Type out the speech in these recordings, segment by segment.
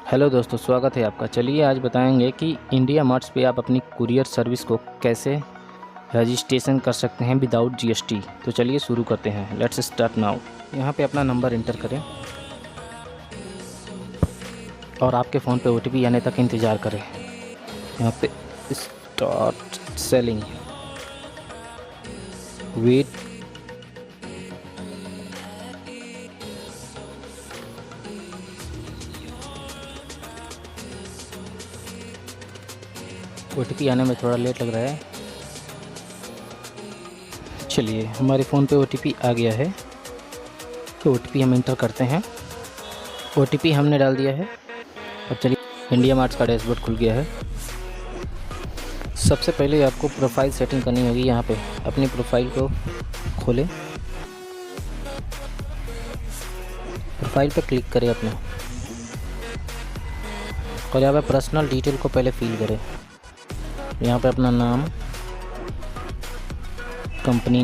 Hello दोस्तों, स्वागत है आपका। चलिए आज बताएंगे कि इंडिया मार्ट्स पे आप अपनी कुरियर सर्विस को कैसे रजिस्ट्रेशन कर सकते हैं विदाउट जीएसटी। तो चलिए शुरू करते हैं। Let's start now. यहाँ पे अपना नंबर इंटर करें और आपके फ़ोन पे ओटीपी आने तक इंतज़ार करें। यहाँ पे स्टार्ट सेलिंग, वेट, ओटीपी आने में थोड़ा लेट लग रहा है। चलिए हमारे फ़ोन पे ओटीपी आ गया है, तो ओटीपी हम इंटर करते हैं। ओटीपी हमने डाल दिया है और चलिए इंडिया मार्ट्स का डैशबोर्ड खुल गया है। सबसे पहले आपको प्रोफाइल सेटिंग करनी होगी। यहाँ पे अपनी प्रोफाइल को खोलें, प्रोफाइल पे क्लिक करें अपने, और यहाँ पे पर्सनल डिटेल को पहले फिल करें। यहाँ पे अपना नाम, कंपनी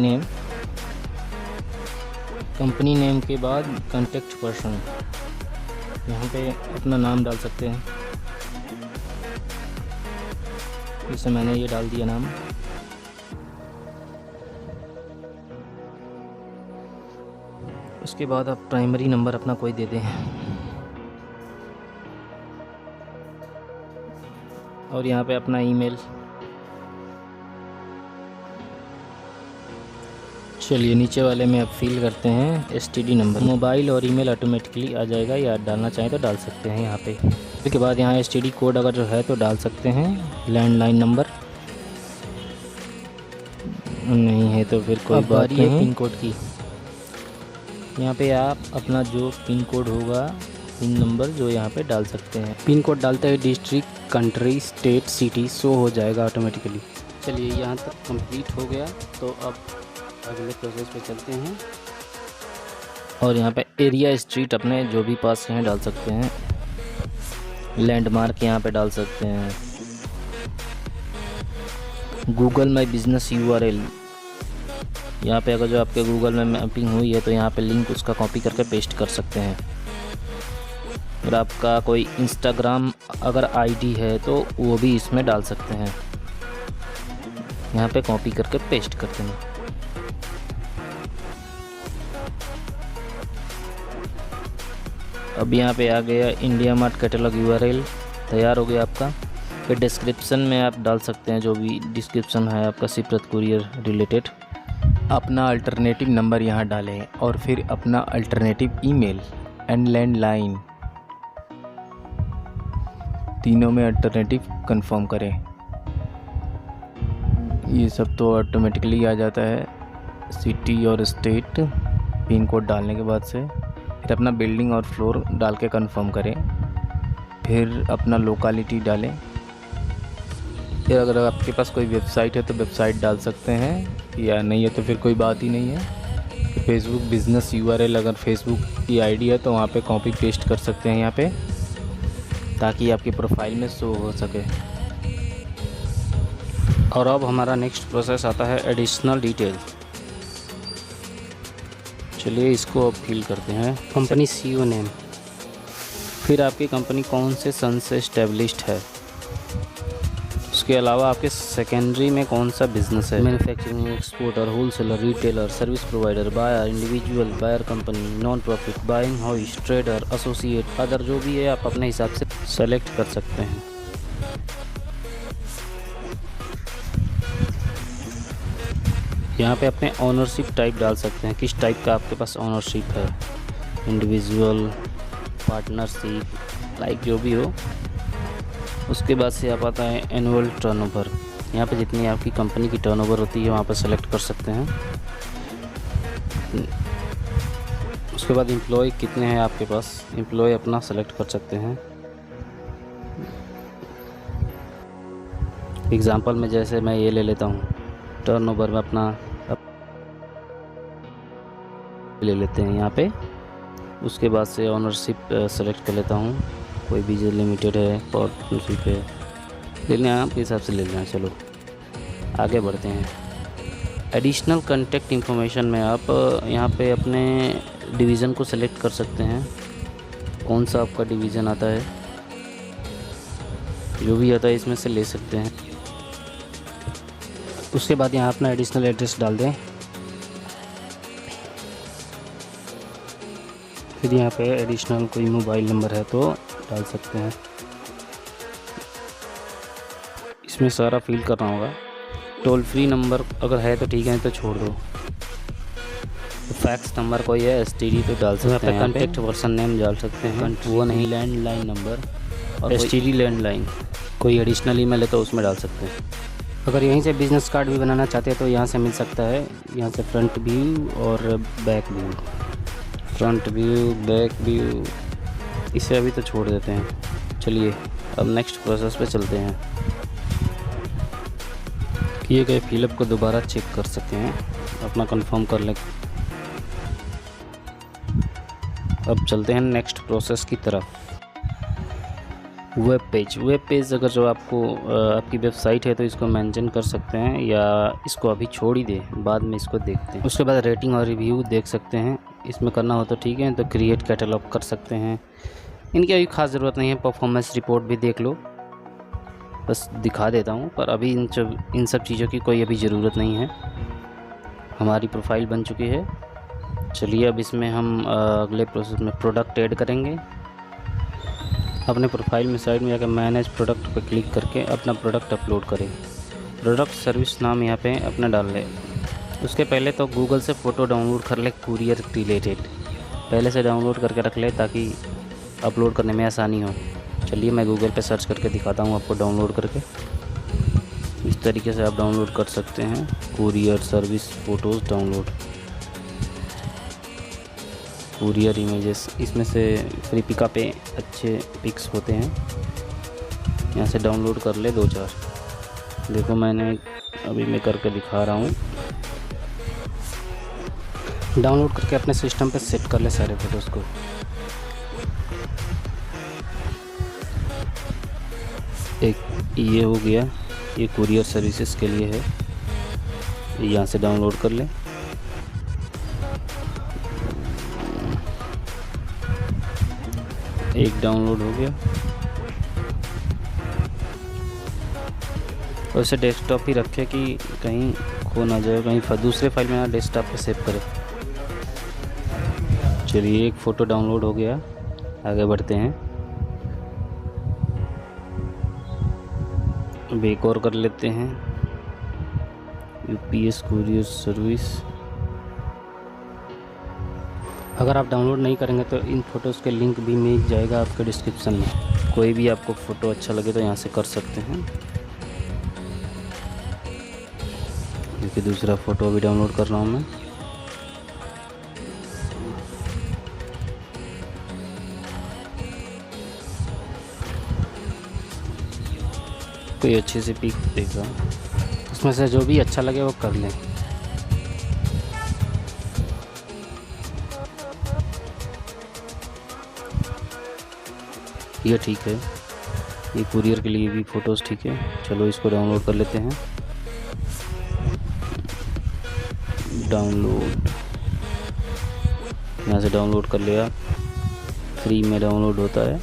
नेम के बाद कॉन्टैक्ट पर्सन, यहाँ पे अपना नाम डाल सकते हैं। जैसे मैंने ये डाल दिया नाम। उसके बाद आप प्राइमरी नंबर अपना कोई दे दें और यहाँ पे अपना ईमेल। चलिए नीचे वाले में आप फिल करते हैं एसटीडी नंबर। मोबाइल और ईमेल ऑटोमेटिकली आ जाएगा, या डालना चाहें तो डाल सकते हैं यहाँ पे। उसके बाद यहाँ एसटीडी कोड अगर जो है तो डाल सकते हैं। लैंडलाइन नंबर नहीं है तो फिर कोई बात नहीं। पिन कोड की यहाँ पे आप अपना जो पिन कोड होगा, पिन नंबर जो यहाँ पे डाल सकते हैं। पिन कोड डालते हैं district, country, state, city show हो जाएगा ऑटोमेटिकली। चलिए यहाँ तक कंप्लीट हो गया, तो अब अगले प्रोसेस पे चलते हैं। और यहाँ पे एरिया, स्ट्रीट अपने जो भी पास हैं डाल सकते हैं। लैंडमार्क यहाँ पे डाल सकते हैं। गूगल माई बिजनेस यूआरएल, यहाँ पे अगर जो आपके गूगल में मैपिंग हुई है तो यहाँ पे लिंक उसका कॉपी करके पेस्ट कर सकते हैं। और आपका कोई इंस्टाग्राम अगर आईडी है तो वो भी इसमें डाल सकते हैं। यहाँ पे कॉपी करके पेस्ट करते हैं। अब यहाँ पे आ गया इंडिया मार्ट कैटलॉग यूआरएल, तैयार हो गया आपका। फिर डिस्क्रिप्शन में आप डाल सकते हैं जो भी डिस्क्रिप्शन है आपका सिप्रत कुरियर रिलेटेड। अपना अल्टरनेटिव नंबर यहाँ डालें और फिर अपना अल्टरनेटिव ईमेल एंड लैंडलाइन, तीनों में अल्टरनेटिव कंफर्म करें। ये सब तो ऑटोमेटिकली आ जाता है। सिटी और स्टेट पिन कोड डालने के बाद से फिर अपना बिल्डिंग और फ्लोर डाल के कंफर्म करें। फिर अपना लोकेलिटी डालें। फिर अगर आपके पास कोई वेबसाइट है तो वेबसाइट डाल सकते हैं, या नहीं है तो फिर कोई बात ही नहीं है। फेसबुक बिजनेस यूआरएल, अगर फेसबुक की आईडी है तो वहाँ पे कॉपी पेस्ट कर सकते हैं यहाँ पे, ताकि आपकी प्रोफाइल में शो हो सके। और अब हमारा नेक्स्ट प्रोसेस आता है एडिशनल डिटेल। चलिए इसको अब फिल करते हैं। कंपनी सीईओ नेम, फिर आपकी कंपनी कौन से सन से इस्टेब्लिश्ड है। उसके अलावा आपके सेकेंडरी में कौन सा बिजनेस है। Manufacturing, exporter, wholesaler, retailer, service provider, buyer, individual buyer company, non profit, buying house, trader, associate, other जो भी है आप अपने हिसाब से सेलेक्ट कर सकते हैं। यहाँ पे अपने ओनरशिप टाइप डाल सकते हैं, किस टाइप का आपके पास ओनरशिप है। इंडिविजुअल, पार्टनरशिप, लाइक जो भी हो। उसके बाद से आप आता है एनुअल टर्नओवर। यहाँ पे जितनी आपकी कंपनी की टर्नओवर होती है वहाँ पर सेलेक्ट कर सकते हैं। उसके बाद एम्प्लॉय कितने हैं आपके पास, एम्प्लॉय अपना सेलेक्ट कर सकते हैं। एग्जांपल में जैसे मैं ये ले लेता हूँ, टर्नओवर में अपना ले लेते हैं यहाँ पे। उसके बाद से ओनरशिप सेलेक्ट कर लेता हूँ, कोई भी जो लिमिटेड है, पार्टनरशिप है, ले लें आपके हिसाब से ले लेना। चलो आगे बढ़ते हैं। एडिशनल कॉन्टैक्ट इंफॉर्मेशन में आप यहाँ पे अपने डिवीज़न को सेलेक्ट कर सकते हैं, कौन सा आपका डिवीज़न आता है। जो भी आता है इसमें से ले सकते हैं। उसके बाद यहाँ अपना एडिशनल एड्रेस डाल दें। फिर यहाँ पे एडिशनल कोई मोबाइल नंबर है तो डाल सकते हैं। इसमें सारा फिल करना होगा। टोल फ्री नंबर अगर है तो ठीक है, तो छोड़ दो। तो फैक्स नंबर कोई है, एसटीडी तो डाल सकते हैं। कॉन्टैक्ट पर्सन नेम डाल सकते हैं, वो नहीं। लैंडलाइन नंबर और एसटीडी लैंडलाइन। कोई एडिशनल ईमेल है तो उसमें डाल सकते हैं। अगर यहीं से बिज़नेस कार्ड भी बनाना चाहते हैं तो यहाँ से मिल सकता है। यहाँ से फ्रंट व्यू और back view, front view, back view. इसे अभी तो छोड़ देते हैं। चलिए अब नेक्स्ट प्रोसेस पे चलते हैं। किए गए फिलअप को दोबारा चेक कर सकते हैं, अपना कंफर्म कर लें। अब चलते हैं नेक्स्ट प्रोसेस की तरफ। वेब पेज अगर जो आपको आपकी वेबसाइट है तो इसको मेंशन कर सकते हैं, या इसको अभी छोड़ ही दें, बाद में इसको देखते हैं। उसके बाद रेटिंग और रिव्यू देख सकते हैं, इसमें करना हो तो ठीक है। तो क्रिएट कैटलॉग कर सकते हैं। इनकी अभी खास ज़रूरत नहीं है। परफॉर्मेंस रिपोर्ट भी देख लो, बस दिखा देता हूँ। पर अभी इन सब चीज़ों की कोई अभी ज़रूरत नहीं है। हमारी प्रोफाइल बन चुकी है। चलिए अब इसमें हम अगले प्रोसेस में प्रोडक्ट ऐड करेंगे। अपने प्रोफाइल में साइड में जाकर मैनेज प्रोडक्ट पर क्लिक करके अपना प्रोडक्ट अपलोड करें। प्रोडक्ट सर्विस नाम यहाँ पे अपना डाल लें। उसके पहले तो गूगल से फ़ोटो डाउनलोड कर ले, कुरियर रिलेटेड पहले से डाउनलोड करके रख ले ताकि अपलोड करने में आसानी हो। चलिए मैं गूगल पे सर्च करके दिखाता हूँ आपको डाउनलोड करके। इस तरीके से आप डाउनलोड कर सकते हैं। Courier service photos download, courier images. इसमें से फ्री पिका पे अच्छे पिक्स होते हैं, यहाँ से डाउनलोड कर ले 2-4। देखो मैंने अभी मैं करके दिखा रहा हूँ। डाउनलोड करके अपने सिस्टम पे सेट कर ले सारे फ़ोटोज़ को। एक ये हो गया, ये कुरियर सर्विसेज के लिए है, यहाँ से डाउनलोड कर ले। एक डाउनलोड हो गया। और इसे डेस्कटॉप ही रखें कि कहीं खो ना जाए, कहीं दूसरे फाइल में ना डेस्कटॉप पे सेव करें। चलिए एक फ़ोटो डाउनलोड हो गया, आगे बढ़ते हैं। अब एक और कर लेते हैं, यूपीएस कुरियर सर्विस। अगर आप डाउनलोड नहीं करेंगे तो इन फ़ोटोज़ के लिंक भी मिल जाएगा आपके डिस्क्रिप्शन में। कोई भी आपको फ़ोटो अच्छा लगे तो यहाँ से कर सकते हैं। देखिए दूसरा फ़ोटो भी डाउनलोड कर रहा हूँ मैं। कोई अच्छी सी पिक देखा, उसमें से जो भी अच्छा लगे वो कर लें। ये ठीक है, ये कुरियर के लिए भी फ़ोटोज़ ठीक है। चलो इसको डाउनलोड कर लेते हैं। डाउनलोड, यहाँ से डाउनलोड कर लिया, फ्री में डाउनलोड होता है।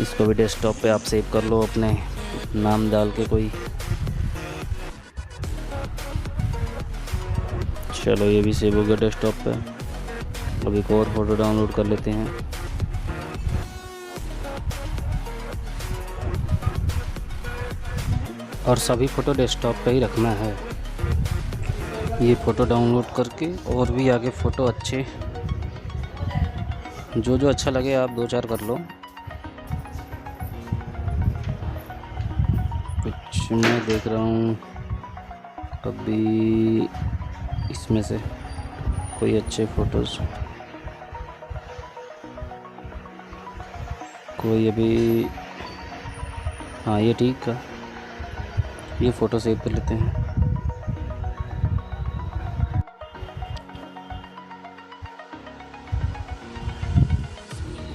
इसको भी डेस्कटॉप पे आप सेव कर लो अपने नाम डाल के कोई। चलो ये भी सेव हो गया डेस्कटॉप पे। अब एक और फ़ोटो डाउनलोड कर लेते हैं। और सभी फ़ोटो डेस्कटॉप पे ही रखना है। ये फ़ोटो डाउनलोड करके और भी आगे फ़ोटो अच्छे जो अच्छा लगे आप 2-4 कर लो। कुछ मैं देख रहा हूँ अभी इसमें से कोई अच्छे फ़ोटोज़, कोई अभी, हाँ ये ठीक है, ये फ़ोटो सेव कर लेते हैं।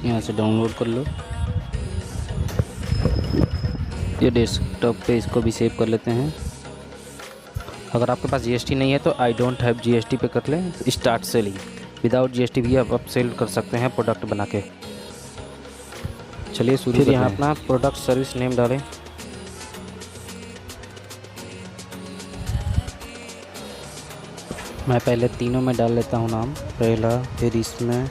यहाँ से डाउनलोड कर लो। ये डेस्कटॉप पे इसको भी सेव कर लेते हैं। अगर आपके पास जीएसटी नहीं है तो आई डोंट हैव जीएसटी पे कर लें। स्टार्ट सेलिंग, विदाउट जीएसटी भी आप सेल कर सकते हैं प्रोडक्ट बना के। चलिए शुरू फिर करते यहाँ हैं। अपना प्रोडक्ट सर्विस नेम डालें। मैं पहले तीनों में डाल लेता हूँ नाम पहला, फिर इसमें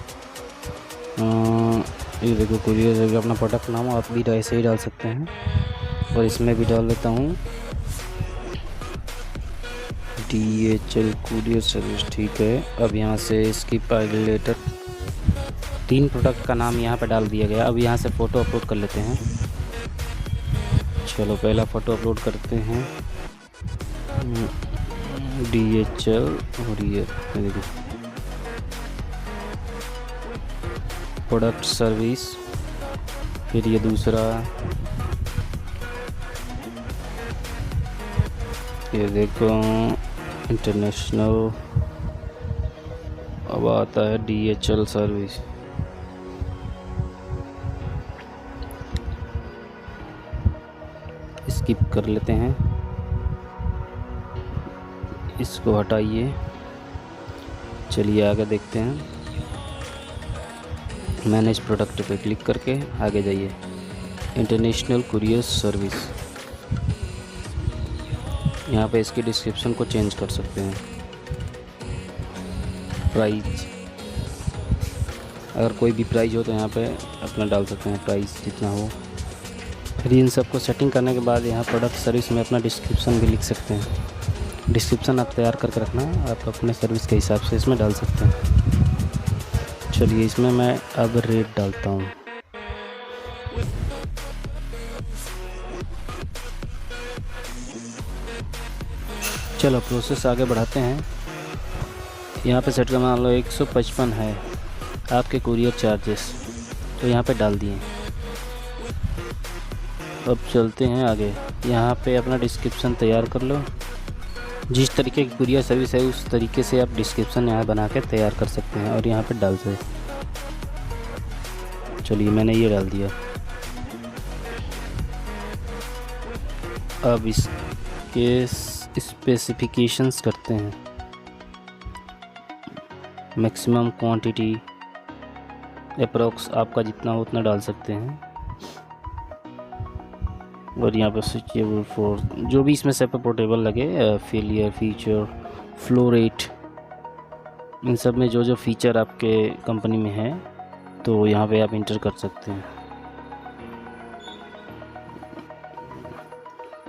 ये देखो कुरियर अपना प्रोडक्ट नाम आप भी ऐसे ही डाल सकते हैं, और इसमें भी डाल लेता हूँ DHL कुरियर सर्विस। ठीक है, अब यहाँ से इसकी लेटर 3 प्रोडक्ट का नाम यहाँ पे डाल दिया गया। अब यहाँ से फ़ोटो अपलोड कर लेते हैं। चलो पहला फ़ोटो अपलोड करते हैं DHL और ये देखो प्रोडक्ट सर्विस। फिर ये दूसरा ये देखो इंटरनेशनल, अब आता है DHL सर्विस। स्किप कर लेते हैं, इसको हटाइए। चलिए आगे देखते हैं। मैनेज प्रोडक्ट पे क्लिक करके आगे जाइए। इंटरनेशनल कुरियर सर्विस, यहाँ पे इसकी डिस्क्रिप्शन को चेंज कर सकते हैं। प्राइस, अगर कोई भी प्राइस हो तो यहाँ पे अपना डाल सकते हैं, प्राइस जितना हो। फिर इन सबको सेटिंग करने के बाद यहाँ प्रोडक्ट सर्विस में अपना डिस्क्रिप्शन भी लिख सकते हैं। डिस्क्रिप्शन आप तैयार करके रखना, आप अपने सर्विस के हिसाब से इसमें डाल सकते हैं। चलिए इसमें मैं अब रेट डालता हूँ। चलो प्रोसेस आगे बढ़ाते हैं। यहाँ पे सेट का मान लो 155 है आपके कुरियर चार्जेस, तो यहाँ पे डाल दिए। अब चलते हैं आगे। यहाँ पे अपना डिस्क्रिप्शन तैयार कर लो। जिस तरीके की कुरियर सर्विस है उस तरीके से आप डिस्क्रिप्शन यहाँ बना के तैयार कर सकते हैं और यहाँ पे डाल सकते। चलिए मैंने ये डाल दिया। अब इसके स्पेसिफिकेशंस करते हैं। मैक्सिमम क्वांटिटी अप्रोक्स आपका जितना हो उतना डाल सकते हैं, और यहाँ पर स्विचेबल फॉर जो भी इसमें सब पोर्टेबल लगे, फेलियर फीचर, फ्लो रेट, इन सब में जो जो फीचर आपके कंपनी में है तो यहाँ पे आप इंटर कर सकते हैं।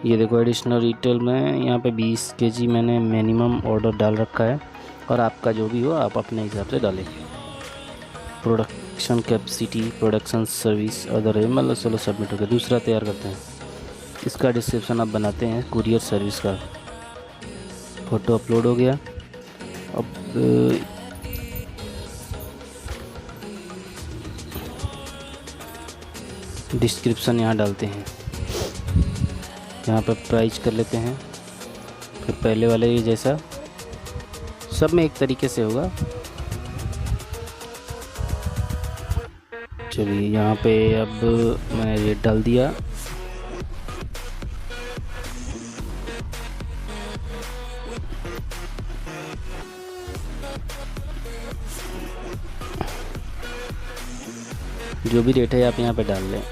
ये देखो एडिशनल रिटेल में यहाँ पे 20 kg मैंने मिनिमम ऑर्डर डाल रखा है, और आपका जो भी हो आप अपने हिसाब से डालें। Production capacity, production service other है, मतलब चलो सबमिट हो गया। दूसरा तैयार करते हैं। इसका डिस्क्रिप्शन आप बनाते हैं कुरियर सर्विस का। फ़ोटो अपलोड हो गया। अब डिस्क्रिप्शन यहाँ डालते हैं। यहाँ पर प्राइस कर लेते हैं, फिर पहले वाले ये जैसा सब में एक तरीके से होगा। चलिए यहाँ पे अब मैंने रेट डाल दिया। जो भी रेट है आप यहाँ पे डाल लें।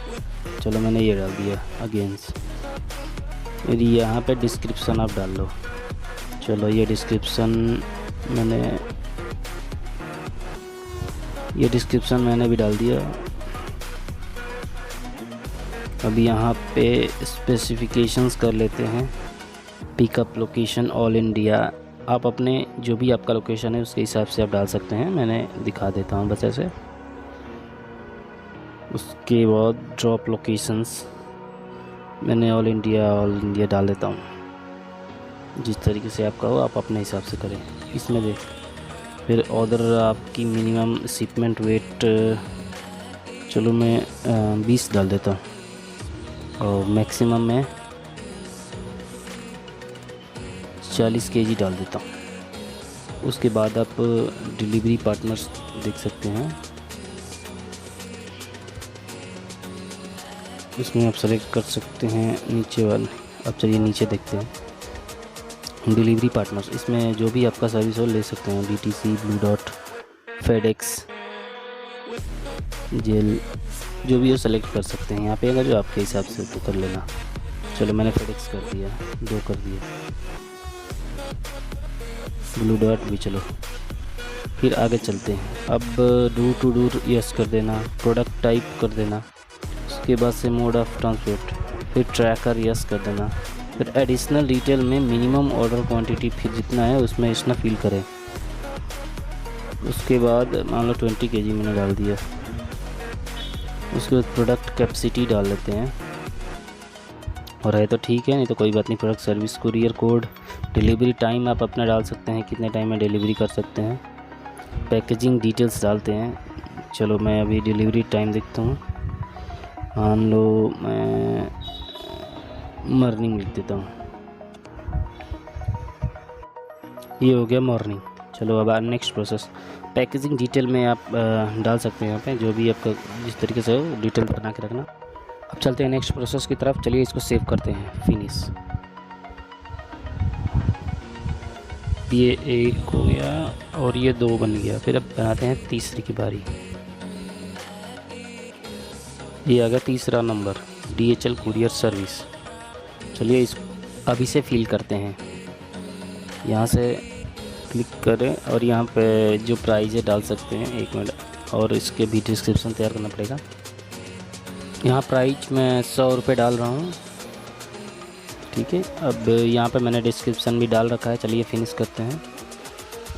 चलो मैंने ये डाल दिया अगेंस्ट। यदि यहाँ पे डिस्क्रिप्शन आप डाल लो। चलो ये डिस्क्रिप्शन मैंने भी डाल दिया। अब यहाँ पे स्पेसिफिकेशंस कर लेते हैं। पिकअप लोकेशन ऑल इंडिया, आप अपने जो भी आपका लोकेशन है उसके हिसाब से आप डाल सकते हैं। मैंने दिखा देता हूँ बस ऐसे। उसके बाद ड्रॉप लोकेशंस मैंने ऑल इंडिया डाल देता हूँ। जिस तरीके से आपका हो आप अपने हिसाब से करें। इसमें देख फिर ऑर्डर आपकी मिनिमम शिपमेंट वेट चलो मैं 20 डाल देता हूँ, और मैक्सिमम में 40 kg डाल देता हूँ। उसके बाद आप डिलीवरी पार्टनर्स देख सकते हैं। इसमें आप सेलेक्ट कर सकते हैं नीचे वाले। अब चलिए नीचे देखते हैं डिलीवरी पार्टनर्स। इसमें जो भी आपका सर्विस हो ले सकते हैं। DTC, ब्लू डॉट, फेडेक्स, जेल, जो भी हो सेलेक्ट कर सकते हैं यहाँ पे, अगर जो आपके हिसाब से तो कर लेना। चलो मैंने फेडेक्स कर दिया, 2 कर दिया, ब्लू डॉट भी। चलो फिर आगे चलते हैं। अब डू टू डू यस कर देना, प्रोडक्ट टाइप कर देना, उसके बाद से मोड ऑफ ट्रांसपोर्ट, फिर ट्रैकर यस कर देना, फिर एडिशनल डिटेल में मिनिमम ऑर्डर क्वांटिटी फिर जितना है उसमें इतना फिल करें। उसके बाद मान लो 20 kg मैंने डाल दिया। उसके बाद प्रोडक्ट कैपेसिटी डाल लेते हैं, और है तो ठीक है, नहीं तो कोई बात नहीं। Product service courier code, delivery time आप अपना डाल सकते हैं, कितने टाइम में डिलीवरी कर सकते हैं। पैकेजिंग डिटेल्स डालते हैं। चलो मैं अभी डिलीवरी टाइम देखता हूँ, मान लो मैं मॉर्निंग लिख देता हूँ, ये हो गया मॉर्निंग। चलो अब नेक्स्ट प्रोसेस, पैकेजिंग डिटेल में आप डाल सकते हैं यहाँ पे, जो भी आपका जिस तरीके से हो डिटेल बना के रखना। अब चलते हैं नेक्स्ट प्रोसेस की तरफ। चलिए इसको सेव करते हैं, फिनिश। ये 1 हो गया और ये 2 बन गया। फिर अब बनाते हैं तीसरी की बारी। ये आ गया तीसरा नंबर, DHL कुरियर सर्विस। चलिए इस अभी से फिल करते हैं, यहाँ से क्लिक करें और यहाँ पे जो प्राइस है डाल सकते हैं। 1 मिनट, और इसके भी डिस्क्रिप्शन तैयार करना पड़ेगा। यहाँ प्राइस मैं 100 रुपये डाल रहा हूँ, ठीक है। अब यहाँ पे मैंने डिस्क्रिप्शन भी डाल रखा है। चलिए फिनिश करते हैं।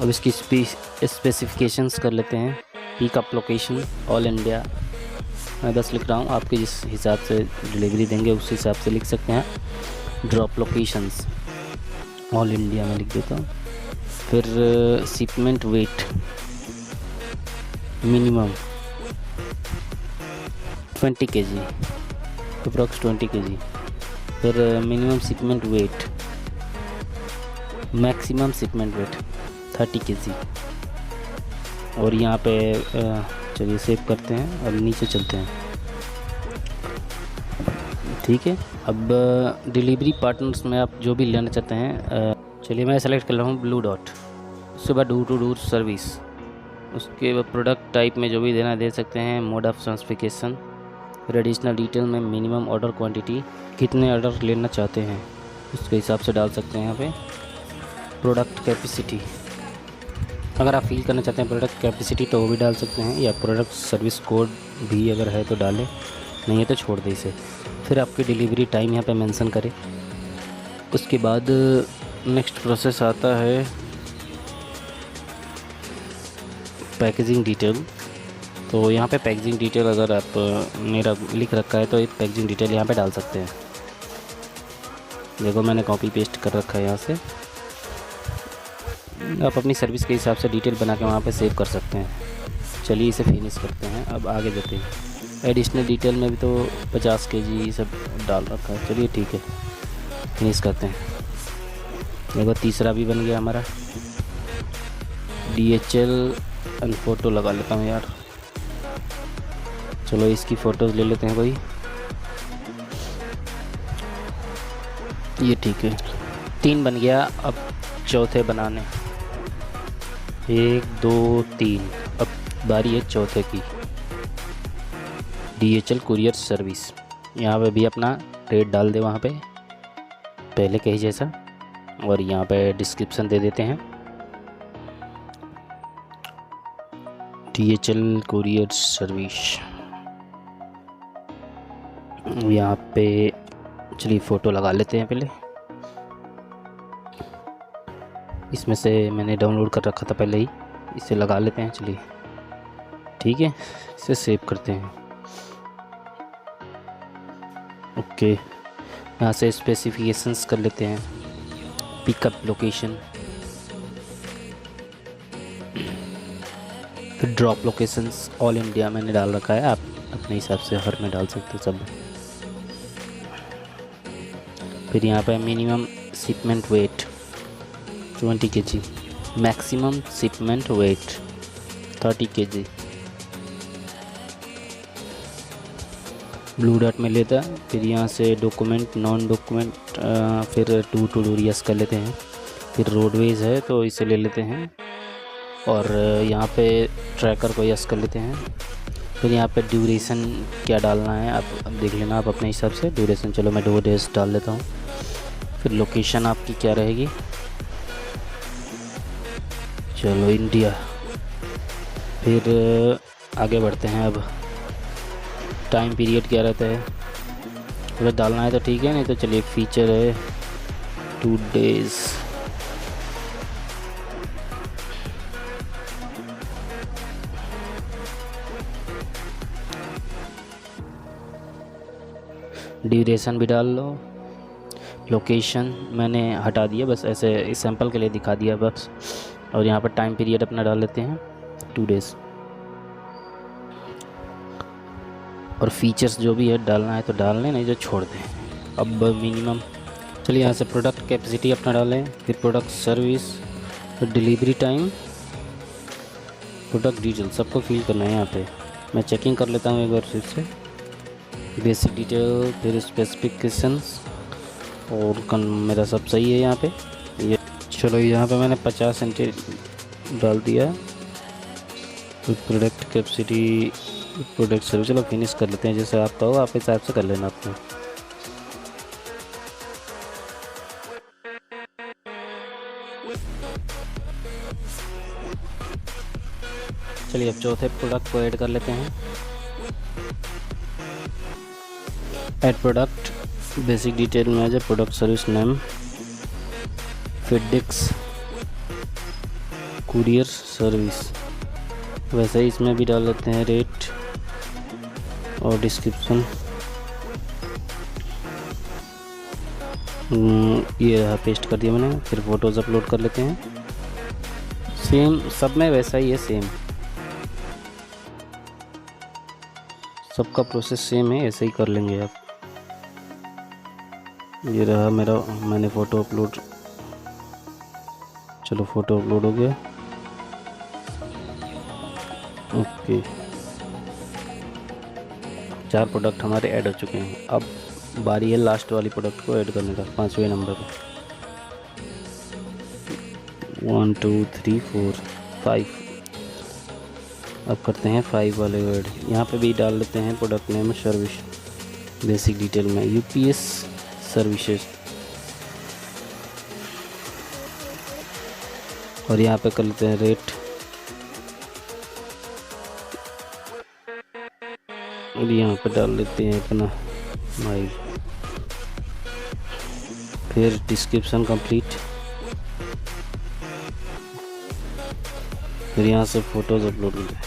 अब इसकी स्पेसिफिकेशंस कर लेते हैं। पिकअप लोकेशन ऑल इंडिया, मैं बस लिख रहा हूँ, आपके जिस हिसाब से डिलीवरी देंगे उस हिसाब से लिख सकते हैं। ड्रॉप लोकेशंस ऑल इंडिया में लिख देता हूँ। फिर shipment weight minimum 20 kg, approx 20 kg। फिर minimum shipment weight, maximum shipment weight 30 kg। और यहाँ पे चलिए सेव करते हैं और नीचे चलते हैं, ठीक है। अब डिलीवरी पार्टनर्स में आप जो भी लेना चाहते हैं, चलिए मैं सेलेक्ट कर रहा हूँ ब्लू डॉट। उसके बाद डू टू डू सर्विस, उसके बाद प्रोडक्ट टाइप में जो भी देना दे सकते हैं। मोड ऑफ ट्रांसपोर्टेशन, फिर एडिशनल डिटेल में मिनिमम ऑर्डर क्वांटिटी, कितने ऑर्डर लेना चाहते हैं उसके हिसाब से डाल सकते हैं यहाँ पे। प्रोडक्ट कैपेसिटी, अगर आप फिल करना चाहते हैं प्रोडक्ट कैपेसिटी तो वो भी डाल सकते हैं, या प्रोडक्ट सर्विस कोड भी अगर है तो डालें, नहीं है तो छोड़ दें इसे। फिर आपकी डिलीवरी टाइम यहाँ पे मेंशन करें। उसके बाद नेक्स्ट प्रोसेस आता है पैकेजिंग डिटेल। तो यहाँ पे पैकेजिंग डिटेल अगर आप मेरा लिख रखा है तो एक पैकेजिंग डिटेल यहाँ पे डाल सकते हैं। देखो मैंने कॉपी पेस्ट कर रखा है यहाँ से। आप अपनी सर्विस के हिसाब से डिटेल बना के वहाँ पे सेव कर सकते हैं। चलिए इसे फिनिश करते हैं। अब आगे देते हैं। एडिशनल डिटेल में भी तो 50 kg सब डाल रखा है। चलिए ठीक है, फिनिश करते हैं। देखो तीसरा भी बन गया हमारा। DHL एंड फ़ोटो लगा लेता हूँ यार। चलो इसकी फ़ोटोज़ ले लेते हैं कोई, ये ठीक है। 3 बन गया। अब चौथे बनाने, 1 2 3। अब बारी है चौथे की, DHL कुरियर सर्विस। यहाँ पे भी अपना रेट डाल दे वहाँ पे पहले के ही जैसा, और यहाँ पे डिस्क्रिप्शन दे देते हैं। DHL कुरियर सर्विस यहाँ पे। चलिए फ़ोटो लगा लेते हैं पहले। इसमें से मैंने डाउनलोड कर रखा था पहले ही, इसे लगा लेते हैं। चलिए ठीक है, इसे सेव करते हैं। ओके, यहाँ से स्पेसिफिकेशंस कर लेते हैं। पिकअप लोकेशन, फिर ड्रॉप लोकेशंस ऑल इंडिया मैंने डाल रखा है, आप अपने हिसाब से हर में डाल सकते हो सब। फिर यहाँ पे minimum shipment weight 20 kg, maximum shipment weight 30 kg। Blue dot में लेता। फिर यहाँ से डॉक्यूमेंट, नॉन डॉक्यूमेंट, फिर टू टू डू यस कर लेते हैं। फिर रोडवेज है तो इसे ले लेते हैं, और यहाँ पे ट्रैकर को यस कर लेते हैं। फिर यहाँ पे ड्यूरेशन क्या डालना है आप देख लेना आप अपने हिसाब से। ड्यूरेशन चलो मैं 2 डेज़ डाल लेता हूँ। फिर लोकेशन आपकी क्या रहेगी, चलो इंडिया। फिर आगे बढ़ते हैं। अब टाइम पीरियड क्या रहता है, अगर डालना है तो ठीक है, नहीं तो चलिए फीचर है 2 डेज़। ड्यूरेशन भी डाल लो। लोकेशन मैंने हटा दिया, बस ऐसे इस सैंपल के लिए दिखा दिया बस। और यहाँ पर टाइम पीरियड अपना डाल लेते हैं 2 डेज़। और फीचर्स जो भी है डालना है तो डाल लें, नहीं तो छोड़ दें। अब मिनिमम चलिए यहाँ से प्रोडक्ट कैपेसिटी अपना डालें, फिर प्रोडक्ट सर्विस, फिर डिलीवरी टाइम, प्रोडक्ट डिटेल सबको फिल करना है यहाँ पे। मैं चेकिंग कर लेता हूँ एक बार फिर से। बेसिक डिटेल, फिर स्पेसिफिकेशंस, और मेरा सब सही है यहाँ पे। ये चलो यहाँ पे मैंने 50 सेंटी डाल दिया। फिर प्रोडक्ट कैपेसिटी, प्रोडक्ट सर्विस, चलो फिनिश कर लेते हैं। जैसे आपका हो आप हिसाब से कर लेना अपना। चलिए अब चौथे प्रोडक्ट को ऐड कर लेते हैं। ऐड प्रोडक्ट, बेसिक डिटेल में आ जाए product service name, FedEx courier service. वैसे ही इसमें भी डाल लेते हैं रेट और डिस्क्रिप्शन। ये पेस्ट कर दिया मैंने। फिर फ़ोटोज़ अपलोड कर लेते हैं। सेम सब में वैसा ही है, सेम सबका प्रोसेस सेम है, ऐसे ही कर लेंगे आप। ये रहा मेरा, मैंने फ़ोटो अपलोड, चलो फ़ोटो अपलोड हो गया। ओके 4 प्रोडक्ट हमारे ऐड हो चुके हैं। अब बारी है लास्ट वाली प्रोडक्ट को ऐड करने का, 5वें नंबर पे। 1 2 3 4 5। अब करते हैं 5 वाले वर्ड। यहाँ पे भी डाल लेते हैं product name service, basic detail में यूपीएस सर्विसेज। और यहाँ पे कर लेते हैं रेट, और यहाँ पे डाल लेते हैं अपना माइल। फिर डिस्क्रिप्शन कंप्लीट। फिर यहाँ से फ़ोटोज़ अपलोड कर दें।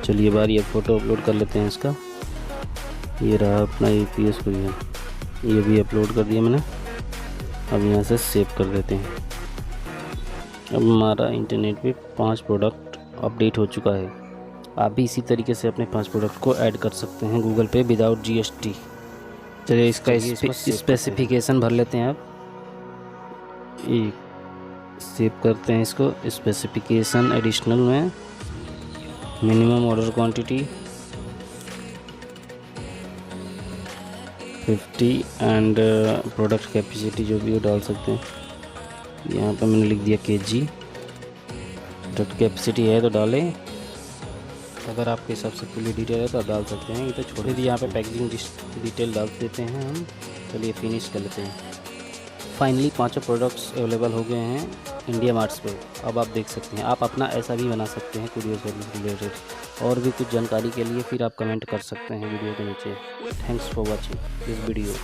चलिए बारी अब फ़ोटो अपलोड कर लेते हैं इसका। ये रहा अपना यूपीएस कुरियर, ये भी अपलोड कर दिया मैंने। अब यहाँ से सेव कर देते हैं। अब हमारा इंटरनेट पे 5 प्रोडक्ट अपडेट हो चुका है। आप भी इसी तरीके से अपने 5 प्रोडक्ट को ऐड कर सकते हैं गूगल पे विदाउट जीएसटी। चलिए इसका स्पेसिफिकेशन भर लेते हैं। आप एक सेव करते हैं इसको। स्पेसिफिकेशन एडिशनल में minimum order quantity 50 and product capacity जो भी वो डाल सकते हैं। यहाँ पे मैंने लिख दिया केजी। प्रोडक्ट कैपेसिटी है तो डालें, अगर आपके हिसाब से पूरी डिटेल है तो आप डाल सकते हैं, ये तो छोड़ दी। यहाँ पे पैकेजिंग डिटेल डाल देते हैं हम। चलिए फिनिश कर लेते हैं। फाइनली 5 प्रोडक्ट्स अवेलेबल हो गए हैं इंडिया मार्ट्स पे। अब आप देख सकते हैं, आप अपना ऐसा भी बना सकते हैं कुरियर सर्विस रिलेटेड। और भी कुछ जानकारी के लिए फिर आप कमेंट कर सकते हैं वीडियो के नीचे। Thanks for watching this video.